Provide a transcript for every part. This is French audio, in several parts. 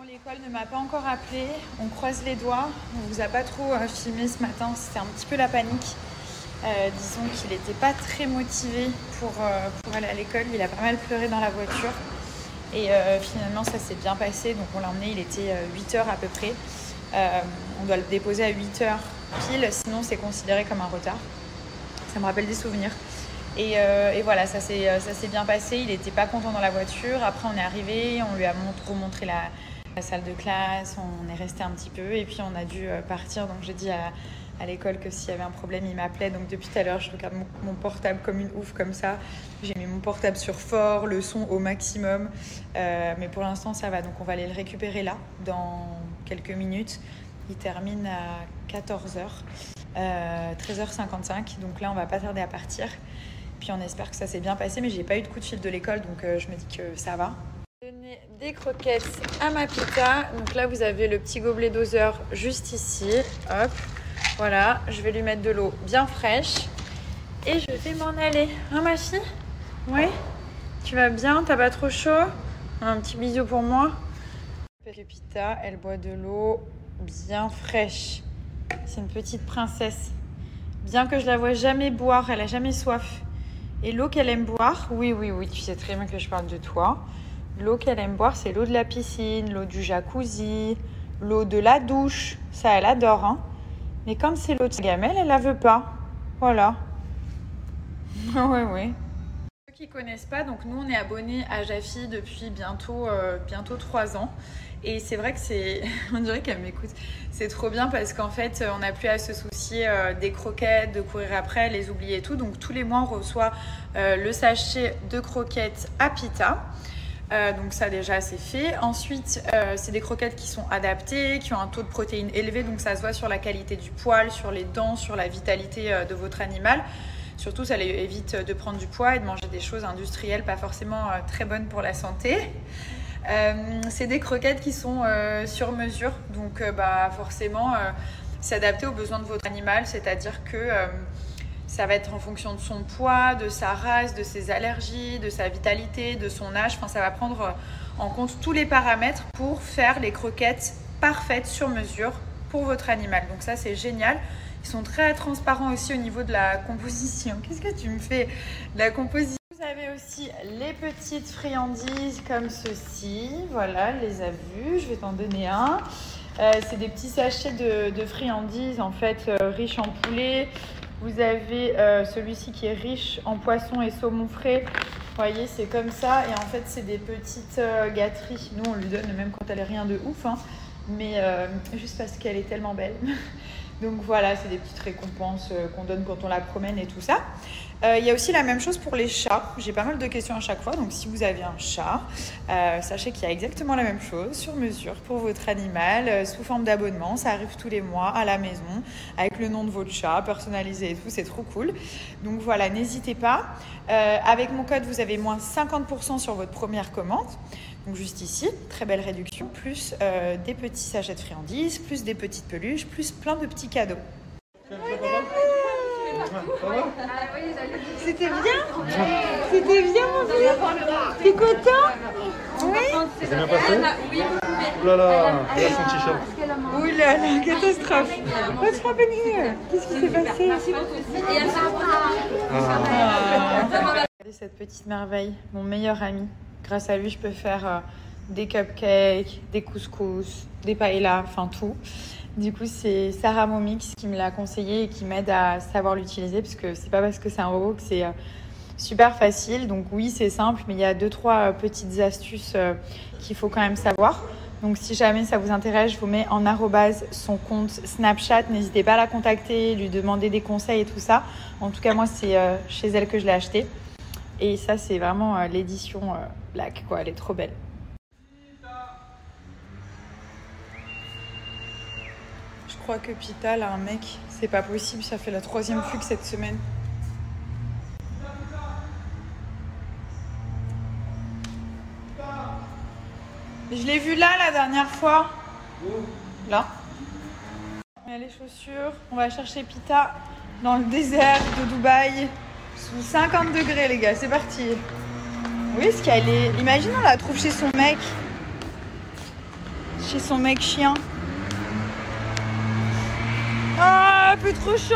L'école ne m'a pas encore appelé, on croise les doigts, on vous a pas trop filmé ce matin, c'était un petit peu la panique. Disons qu'il n'était pas très motivé pour aller à l'école, il a pas mal pleuré dans la voiture et finalement ça s'est bien passé, donc on l'a emmené, il était 8h à peu près. On doit le déposer à 8h pile, sinon c'est considéré comme un retard. Ça me rappelle des souvenirs. Et voilà, ça s'est bien passé, il n'était pas content dans la voiture. Après on est arrivé, on lui a remontré la salle de classe, on est resté un petit peu et puis on a dû partir. Donc j'ai dit à l'école que s'il y avait un problème, il m'appelait. Donc depuis tout à l'heure, je regarde mon portable comme une ouf comme ça. J'ai mis mon portable sur fort, le son au maximum. Mais pour l'instant, ça va. Donc on va aller le récupérer là, dans quelques minutes. Il termine à 14h, 13h55. Donc là, on va pas tarder à partir. Puis on espère que ça s'est bien passé. Mais j'ai pas eu de coup de fil de l'école, donc je me dis que ça va. Donner des croquettes à ma Pita. Donc là, vous avez le petit gobelet doseur juste ici. Hop. Voilà, je vais lui mettre de l'eau bien fraîche et je vais m'en aller. Hein, ma fille? Oui? Tu vas bien? T'as pas trop chaud? Un petit bisou pour moi. Pita, elle boit de l'eau bien fraîche. C'est une petite princesse. Bien que je la vois jamais boire, elle a jamais soif. Et l'eau qu'elle aime boire, oui, tu sais très bien que je parle de toi. L'eau qu'elle aime boire, c'est l'eau de la piscine, l'eau du jacuzzi, l'eau de la douche. Ça, elle adore, hein. Mais comme c'est l'eau de sa gamelle, elle la veut pas. Voilà. ouais. Ceux qui connaissent pas, donc nous on est abonnés à Jaffy depuis bientôt 3 ans. Et c'est vrai que c'est, on dirait qu'elle m'écoute. C'est trop bien parce qu'en fait, on n'a plus à se soucier des croquettes, de courir après, les oublier et tout. Donc tous les mois, on reçoit le sachet de croquettes à Pita. Donc ça déjà c'est fait. Ensuite c'est des croquettes qui sont adaptées, qui ont un taux de protéines élevé, donc ça se voit sur la qualité du poil, sur les dents, sur la vitalité de votre animal. Surtout ça évite de prendre du poids et de manger des choses industrielles pas forcément très bonnes pour la santé. C'est des croquettes qui sont sur mesure, donc forcément c'est adapté aux besoins de votre animal, c'est-à-dire que ça va être en fonction de son poids, de sa race, de ses allergies, de sa vitalité, de son âge. Enfin, ça va prendre en compte tous les paramètres pour faire les croquettes parfaites sur mesure pour votre animal. Donc ça, c'est génial. Ils sont très transparents aussi au niveau de la composition. Qu'est-ce que tu me fais? La composition. Vous avez aussi les petites friandises comme ceci. Voilà, elle les a vues. Je vais t'en donner un. C'est des petits sachets de friandises, en fait, riches en poulet. Vous avez celui-ci qui est riche en poisson et saumon frais. Vous voyez, c'est comme ça. Et en fait, c'est des petites gâteries. Nous, on lui donne même quand elle est rien de ouf. Hein. Mais juste parce qu'elle est tellement belle. Donc voilà, c'est des petites récompenses qu'on donne quand on la promène et tout ça. Il y a aussi la même chose pour les chats. J'ai pas mal de questions à chaque fois. Donc si vous avez un chat, sachez qu'il y a exactement la même chose sur mesure pour votre animal sous forme d'abonnement. Ça arrive tous les mois à la maison avec le nom de votre chat personnalisé et tout. C'est trop cool. Donc voilà, n'hésitez pas. Avec mon code, vous avez moins 50% sur votre première commande. Donc juste ici, très belle réduction, plus des petits sachets de friandises, plus des petites peluches, plus plein de petits cadeaux. C'était bien? C'était bien mon vieux? T'es content? Oui? C'est bien passé? Oui. Ouh là là, il a son t-shirt. Ouh là là, catastrophe. What's happening? Qu'est-ce qui s'est passé? Regardez cette petite merveille, mon meilleur ami. Grâce à lui, je peux faire des cupcakes, des couscous, des paellas, enfin tout. Du coup, c'est Sarah Momix qui me l'a conseillé et qui m'aide à savoir l'utiliser parce que c'est pas parce que c'est un robot que c'est super facile. Donc oui, c'est simple, mais il y a 2-3 petites astuces qu'il faut quand même savoir. Donc si jamais ça vous intéresse, je vous mets en arrobase son compte Snapchat. N'hésitez pas à la contacter, lui demander des conseils et tout ça. En tout cas, moi, c'est chez elle que je l'ai acheté. Et ça, c'est vraiment l'édition Black, quoi. Elle est trop belle. Je crois que Pita, là, un mec, c'est pas possible. Ça fait la 3e fugue cette semaine. Je l'ai vu là, la dernière fois. Là. On a les chaussures. On va chercher Pita dans le désert de Dubaï. Sous 50 degrés, les gars, c'est parti. Oui, ce qu'elle est. Imagine, on la trouve chez son mec. chez son mec chien. Ah, plus trop chaud.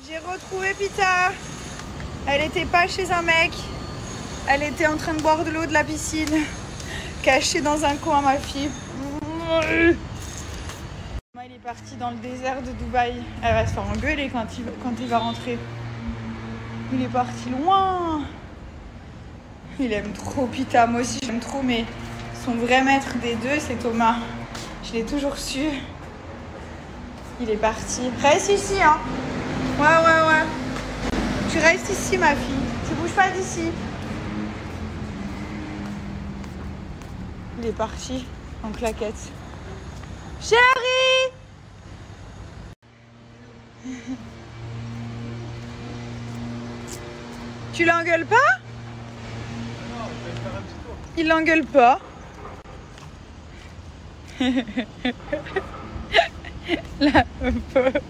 J'ai retrouvé Pita. Elle était pas chez un mec. Elle était en train de boire de l'eau de la piscine. Cachée dans un coin, ma fille. Il est parti dans le désert de Dubaï. Elle va se faire engueuler quand il va rentrer. Il est parti loin. Il aime trop Pita. Moi aussi j'aime trop, mais son vrai maître des deux c'est Thomas. Je l'ai toujours su. Il est parti. Reste ici, hein. Ouais. Tu restes ici, ma fille. Tu bouges pas d'ici. Il est parti en claquette. Chérie! Tu l'engueules pas? Non, je vais faire un petit tour. Il l'engueule pas. La pauvre.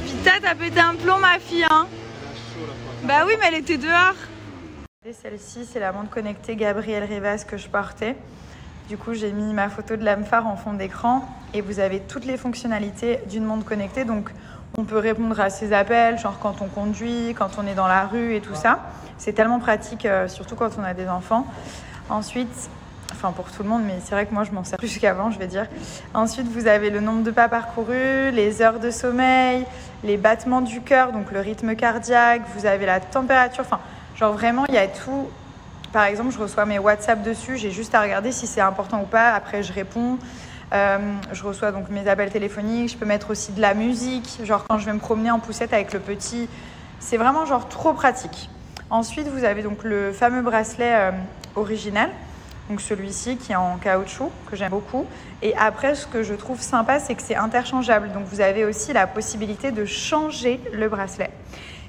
Pita, t'as pété un plomb, ma fille, hein? Bah oui, mais elle était dehors. Celle-ci, c'est la montre connectée Gabriel Rivas que je portais. Du coup, j'ai mis ma photo de lame phare en fond d'écran et vous avez toutes les fonctionnalités d'une montre connectée. Donc, on peut répondre à ses appels, genre quand on conduit, quand on est dans la rue et tout ça. C'est tellement pratique, surtout quand on a des enfants. Ensuite, enfin pour tout le monde, mais c'est vrai que moi, je m'en sers plus qu'avant, je vais dire. Ensuite, vous avez le nombre de pas parcourus, les heures de sommeil, les battements du cœur, donc le rythme cardiaque. Vous avez la température, enfin, genre vraiment, il y a tout. Par exemple, je reçois mes WhatsApp dessus, j'ai juste à regarder si c'est important ou pas. Après, je réponds. Je reçois donc mes appels téléphoniques. Je peux mettre aussi de la musique, genre quand je vais me promener en poussette avec le petit. C'est vraiment genre trop pratique. Ensuite, vous avez donc le fameux bracelet original, donc celui-ci qui est en caoutchouc, que j'aime beaucoup. Et après, ce que je trouve sympa, c'est que c'est interchangeable. Donc, vous avez aussi la possibilité de changer le bracelet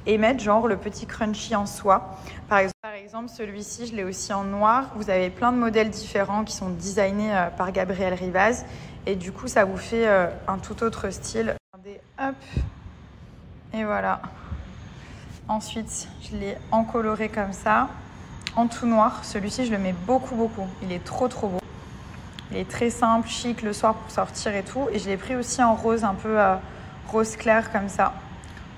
et mettre genre le petit crunchy en soie. Par exemple, celui-ci, je l'ai aussi en noir. Vous avez plein de modèles différents qui sont designés par Gabriel Rivas. Et du coup, ça vous fait un tout autre style. Regardez, hop. Et voilà. Ensuite, je l'ai encoloré comme ça, en tout noir. Celui-ci, je le mets beaucoup. Il est trop beau. Il est très simple, chic le soir pour sortir et tout. Et je l'ai pris aussi en rose, un peu rose clair comme ça.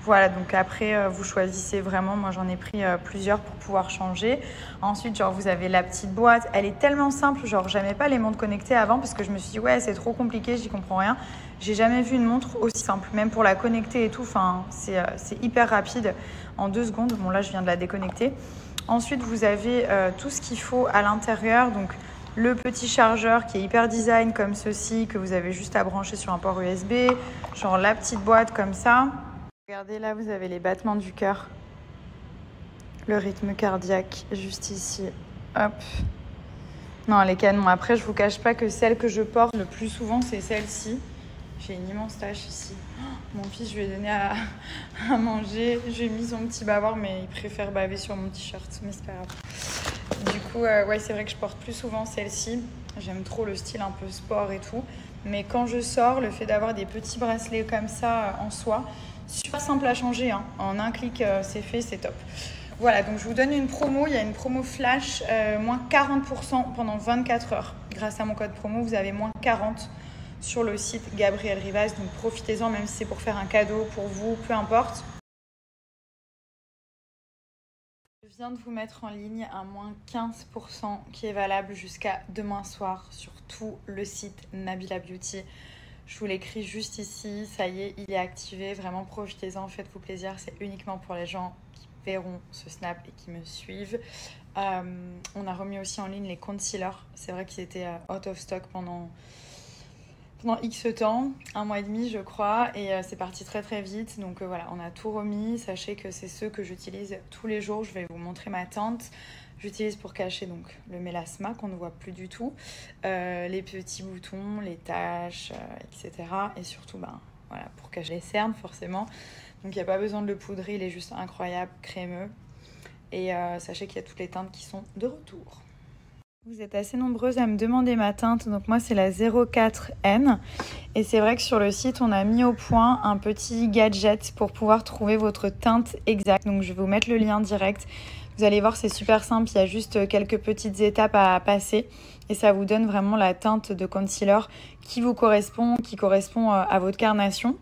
Voilà, donc après, vous choisissez vraiment. Moi, j'en ai pris plusieurs pour pouvoir changer. Ensuite, genre, vous avez la petite boîte. Elle est tellement simple. Genre, j'aimais pas les montres connectées avant parce que je me suis dit, ouais, c'est trop compliqué, j'y comprends rien. J'ai jamais vu une montre aussi simple, même pour la connecter et tout. Enfin, c'est hyper rapide. En 2 secondes. Bon, là, je viens de la déconnecter. Ensuite, vous avez tout ce qu'il faut à l'intérieur. Donc, le petit chargeur qui est hyper design comme ceci, que vous avez juste à brancher sur un port USB. Genre, la petite boîte comme ça. Regardez, là, vous avez les battements du cœur. Le rythme cardiaque, juste ici. Hop. Non, les canons. Après, je vous cache pas que celle que je porte le plus souvent, c'est celle-ci. J'ai une immense tache ici. Mon fils, je lui ai donné à manger. Je lui ai mis son petit bavard, mais il préfère baver sur mon t-shirt. Mais c'est pas grave. Du coup, ouais, c'est vrai que je porte plus souvent celle-ci. J'aime trop le style un peu sport et tout. Mais quand je sors, le fait d'avoir des petits bracelets comme ça en soie, super simple à changer, hein. En un clic, c'est fait, c'est top. Voilà, donc je vous donne une promo. Il y a une promo flash, moins 40% pendant 24 heures. Grâce à mon code promo, vous avez moins 40% sur le site Gabriel Rivas. Donc profitez-en, même si c'est pour faire un cadeau pour vous, peu importe. Je viens de vous mettre en ligne un moins 15% qui est valable jusqu'à demain soir sur tout le site Nabila Beauty. Je vous l'écris juste ici, ça y est, il est activé. Vraiment, profitez-en, faites-vous plaisir. C'est uniquement pour les gens qui verront ce snap et qui me suivent. On a remis aussi en ligne les concealers. C'est vrai qu'ils étaient out of stock pendant X temps, 1 mois et demi je crois, et c'est parti très vite. Donc voilà, on a tout remis. Sachez que c'est ceux que j'utilise tous les jours. Je vais vous montrer ma teinte. J'utilise pour cacher donc le mélasma qu'on ne voit plus du tout, les petits boutons, les taches, etc. Et surtout, voilà, pour cacher les cernes forcément. Donc il n'y a pas besoin de le poudrer, il est juste incroyable, crémeux. Et sachez qu'il y a toutes les teintes qui sont de retour. Vous êtes assez nombreuses à me demander ma teinte, donc moi c'est la 04N et c'est vrai que sur le site on a mis au point un petit gadget pour pouvoir trouver votre teinte exacte, donc je vais vous mettre le lien direct. Vous allez voir, c'est super simple, il y a juste quelques petites étapes à passer et ça vous donne vraiment la teinte de concealer qui vous correspond, qui correspond à votre carnation.